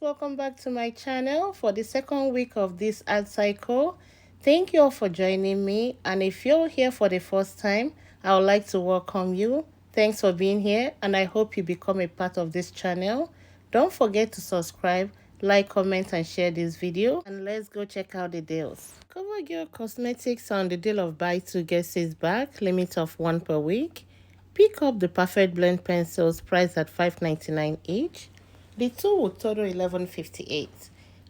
welcome back to my channel for the second week of this ad cycle. Thank you all for joining me, and if you're here for the first time, I would like to welcome you. Thanks for being here, and I hope you become a part of this channel. Don't forget to subscribe, like, comment, and share this video, and let's go check out the deals. Covergirl Cosmetics on the deal of buy 2 get 6 back, limit of 1 per week. Pick up the Perfect Blend pencils priced at $5.99 each. The two will total $11.58.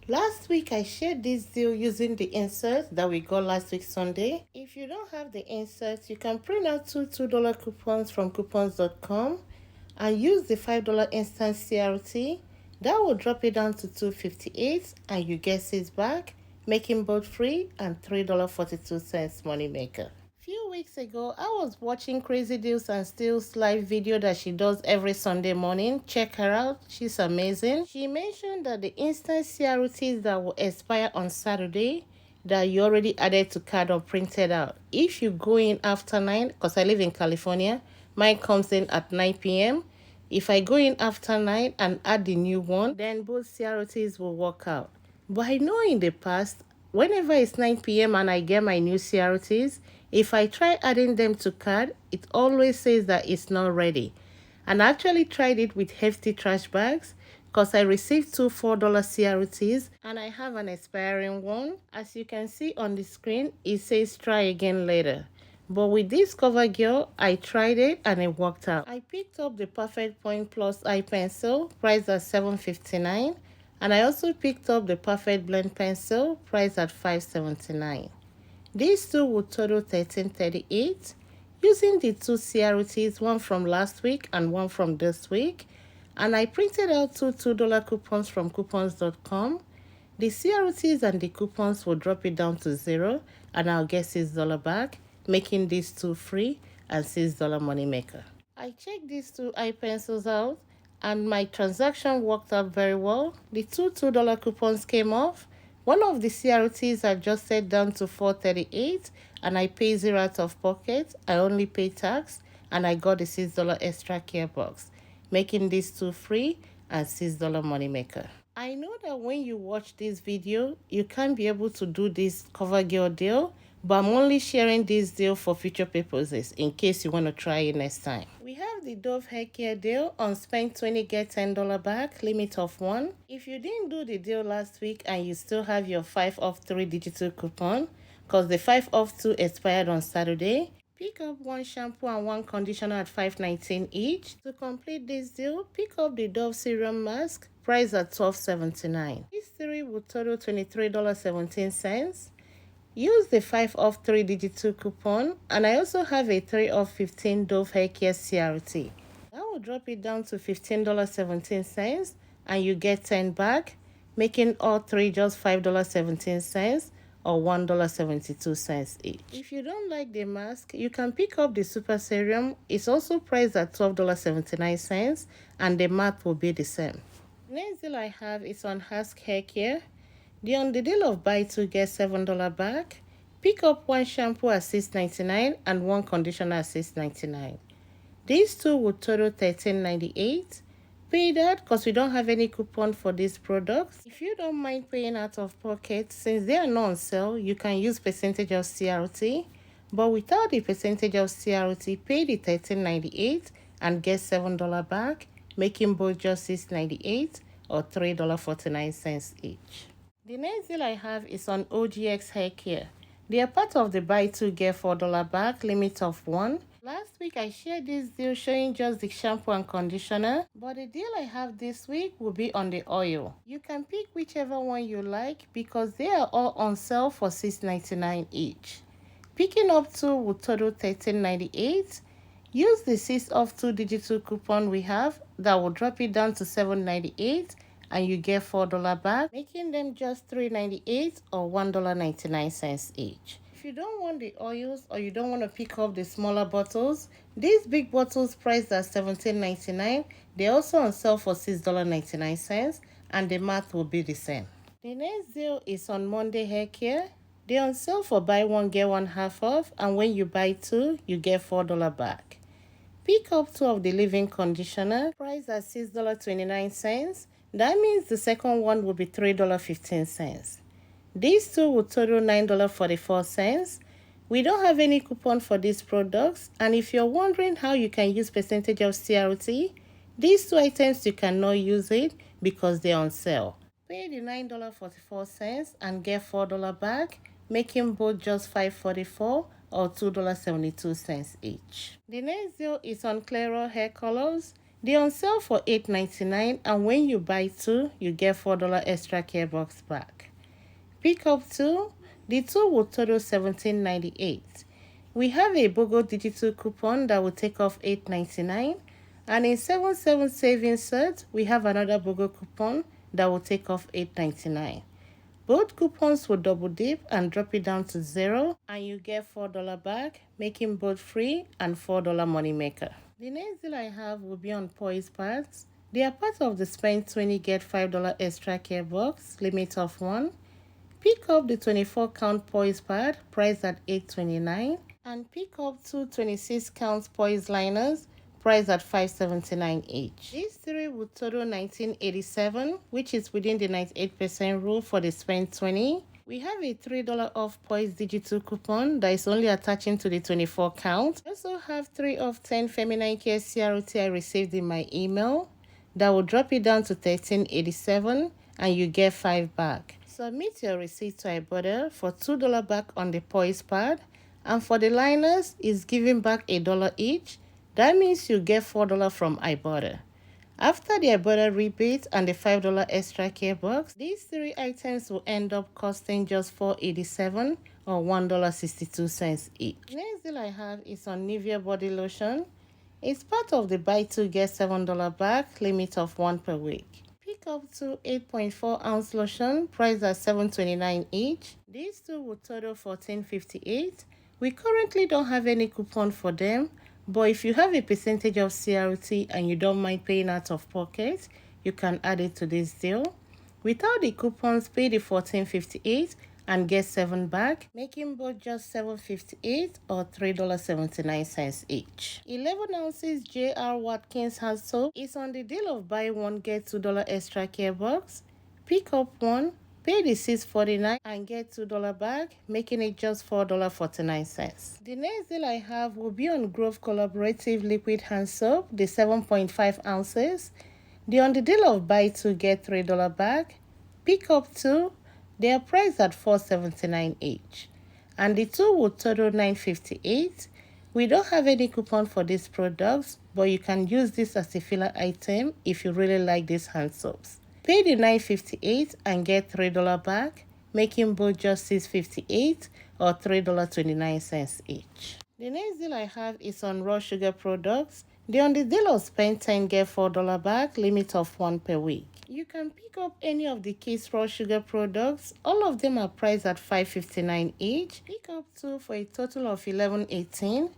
Last week I shared this deal using the inserts that we got last week Sunday. If you don't have the inserts, you can print out two $2 coupons from coupons.com and use the $5 instant CRT. That will drop it down to $2.58 and you get 6 back, making both free and $3.42 money maker. Few weeks ago, I was watching Crazy Deals and Steals live video that she does every Sunday morning. Check her out, she's amazing. She mentioned that the instant CRTs that will expire on Saturday that you already added to card or printed out. If you go in after 9, because I live in California, mine comes in at 9 p.m. If I go in after 9 and add the new one, then both CRTs will work out. But I know in the past, whenever it's 9 p.m. and I get my new CRTs, if I try adding them to card, it always says that it's not ready. And I actually tried it with hefty trash bags because I received two $4 CRTs and I have an expiring one. As you can see on the screen, it says try again later. But with this Covergirl, I tried it and it worked out. I picked up the Perfect Point Plus eye pencil priced at $7.59. And I also picked up the Perfect Blend pencil priced at $5.79. These two will total $13.38. Using the two CRTs, one from last week and one from this week. And I printed out two $2 coupons from coupons.com. The CRTs and the coupons will drop it down to 0 and I'll get $6 back, making these two free and $6 money maker. I checked these two eye pencils out and my transaction worked out very well. The two $2 coupons came off. One of the CRTs adjusted down to $4.38 and I paid 0 out of pocket. I only paid tax and I got the $6 extra care box, making these two free and $6 money maker. I know that when you watch this video, you can't be able to do this Covergirl deal, but I'm only sharing this deal for future purposes in case you want to try it next time. We have the Dove hair care deal on spend 20 get $10 back, limit of 1. If you didn't do the deal last week and you still have your 5 off 3 digital coupon, because the 5 off 2 expired on Saturday, pick up one shampoo and one conditioner at $5.19 each. To complete this deal, pick up the Dove serum mask priced at $12.79. These three will total $23.17. Use the 5 off 3 digital coupon, and I also have a 3 off 15 Dove hair care CRT. That will drop it down to $15.17 and you get 10 back, making all three just $5.17 or $1.72 each. If you don't like the mask, you can pick up the super serum. It's also priced at $12.79 and the matte will be the same. Next deal I have is on Husk hair care. On the deal of buy 2 get $7 back. Pick up one shampoo at $6.99 and one conditioner at $6.99. These two will total $13.98. Pay that because we don't have any coupon for these products. If you don't mind paying out of pocket, since they are not on sale, you can use percentage of CRT. But without the percentage of CRT, pay the $13.98 and get $7 back, making both just $6.98 or $3.49 each. The next deal I have is on OGX hair care. They are part of the buy 2 get $4 back, limit of 1. Last week I shared this deal showing just the shampoo and conditioner, but the deal I have this week will be on the oil. You can pick whichever one you like because they are all on sale for $6.99 each. Picking up two will total $13.98. Use the 6 off 2 digital coupon we have that will drop it down to $7.98 and you get $4 back, making them just $3.98 or $1.99 each. If you don't want the oils or you don't want to pick up the smaller bottles, these big bottles priced at $17.99, they're also on sale for $6.99 and the math will be the same. The next deal is on Monday hair care. They're on sale for buy one get one half off, and when you buy two, you get $4 back. Pick up two of the leave-in conditioner priced at $6.29. That means the second one will be $3.15. These two will total $9.44. We don't have any coupon for these products, and if you're wondering how you can use percentage of CRT, these two items you cannot use it because they're on sale. Pay the $9.44 and get $4 back, making both just $5.44 or $2.72 each. The next deal is on Clairol hair colors. They're on sale for $8.99, and when you buy two, you get $4 extra care box back. Pick up two, the two will total $17.98. We have a BOGO digital coupon that will take off $8.99, and in 7/7 savings set, we have another BOGO coupon that will take off $8.99. Both coupons will double dip and drop it down to $0, and you get $4 back, making both free and $4 money maker. The next deal I have will be on Poise pads. They are part of the spend 20 get $5 extra care box, limit of 1. Pick up the 24 count Poise pad priced at $8.29, and pick up two 26 count Poise liners priced at $5.79 each. These three would total $19.87, which is within the 98% rule for the spend 20. We have a $3 off Poise digital coupon that is only attaching to the 24 count. We also have 3 of 10 feminine care CRT I received in my email that will drop it down to $13.87, and you get 5 back. Submit your receipt to Ibotta for $2 back on the Poise pad, and for the liners, is giving back $1 each. That means you get $4 from Ibotta. After the Ibotta rebate and the $5 extra care box, these three items will end up costing just $4.87 or $1.62 each. Next deal I have is on Nivea body lotion. It's part of the buy two get $7 back, limit of 1 per week. Pick up two 8.4 ounce lotion priced at $7.29 each. These two will total $14.58. We currently don't have any coupon for them, but if you have a percentage of CRT and you don't mind paying out of pocket, you can add it to this deal. Without the coupons, pay the $14.58 and get 7 back, making both just $7.58 or $3.79 each. 11 ounces J.R. Watkins hand soap is on the deal of buy one get $2 extra care box. Pick up one, pay the $6.49 and get $2 back, making it just $4.49. The next deal I have will be on Grove Collaborative Liquid Hand Soap, the 7.5 ounces. They're on the deal of buy two get $3 back. Pick up two. They are priced at $4.79 each, and the two will total $9.58. We don't have any coupon for these products, but you can use this as a filler item if you really like these hand soaps. Pay the $9.58 and get $3 back, making both just $6.58 or $3.29 each. The next deal I have is on raw sugar products. They're on the deal of spend 10 get $4 back, limit of 1 per week. You can pick up any of the Kiss raw sugar products. All of them are priced at $5.59 each. Pick up two for a total of $11.18.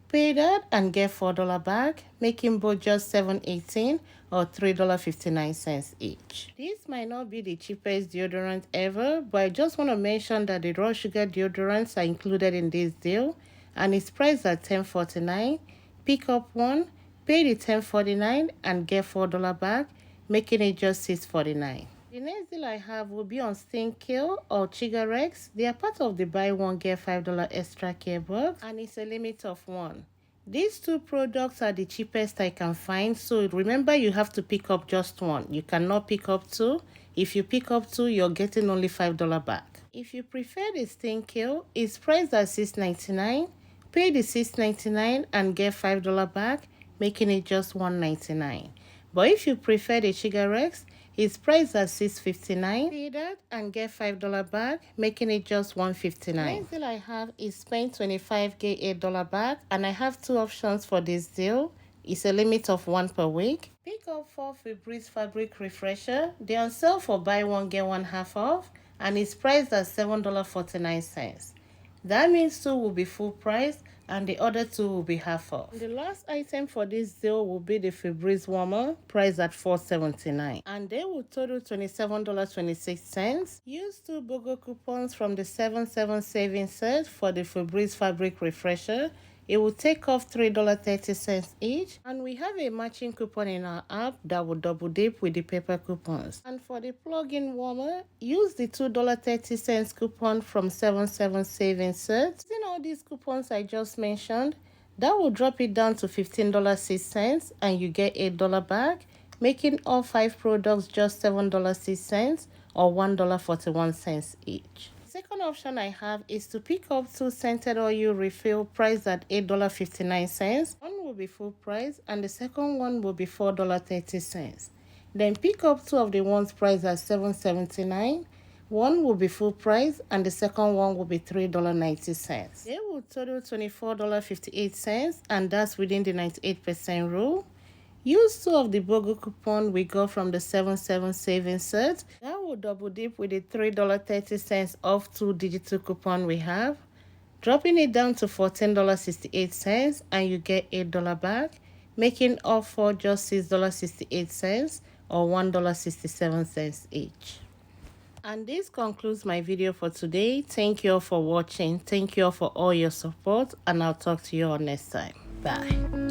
Pay that and get $4 back, making both just $7.18 or $3.59 each. This might not be the cheapest deodorant ever, but I just want to mention that the raw sugar deodorants are included in this deal, and it's priced at $10.49. Pick up one, pay the $10.49 and get $4 back, making it just $6.49. The next deal I have will be on Stain Kill or Chigarex. They are part of the buy one get $5 extra care box, and it's a limit of 1. These two products are the cheapest I can find, so remember you have to pick up just one. You cannot pick up two. If you pick up two, you're getting only $5 back. If you prefer the Stain Kill, it's priced at $6.99. Pay the $6.99 and get $5 back, making it just $1.99. But if you prefer the Chigarex, it's priced at $6.59. Pay that and get $5 back, making it just $1.59. Next deal I have is spend 25 get $8 back, and I have two options for this deal. It's a limit of 1 per week. Pick up 4 Febreze fabric refresher. They're on sale for buy one get one half off, and it's priced at $7.49. That means 2 will be full price and the other 2 will be half off. The last item for this deal will be the Febreze warmer, priced at $4.79, and they will total $27.26. Use 2 BOGO coupons from the 7/7 savings set for the Febreze fabric refresher. It will take off $3.30 each, and we have a matching coupon in our app that will double dip with the paper coupons. And for the plug-in warmer, use the $2.30 coupon from 77 savings sets. Using all these coupons I just mentioned, that will drop it down to $15.06 and you get $8 back, making all 5 products just $7.06 or $1.41 each. The second option I have is to pick up 2 scented oil refill priced at $8.59. One will be full price and the second one will be $4.30. Then pick up 2 of the ones priced at $7.79. One will be full price and the second one will be $3.90. They will total $24.58 and that's within the 98% rule. Use 2 of the BOGO coupon we got from the 77 savings set. That will double dip with the $3.30 off 2 digital coupon we have, dropping it down to $14.68 and you get $8 back, making all 4 just $6.68 or $1.67 each. And this concludes my video for today. Thank you all for watching. Thank you all for all your support and I'll talk to you all next time. Bye.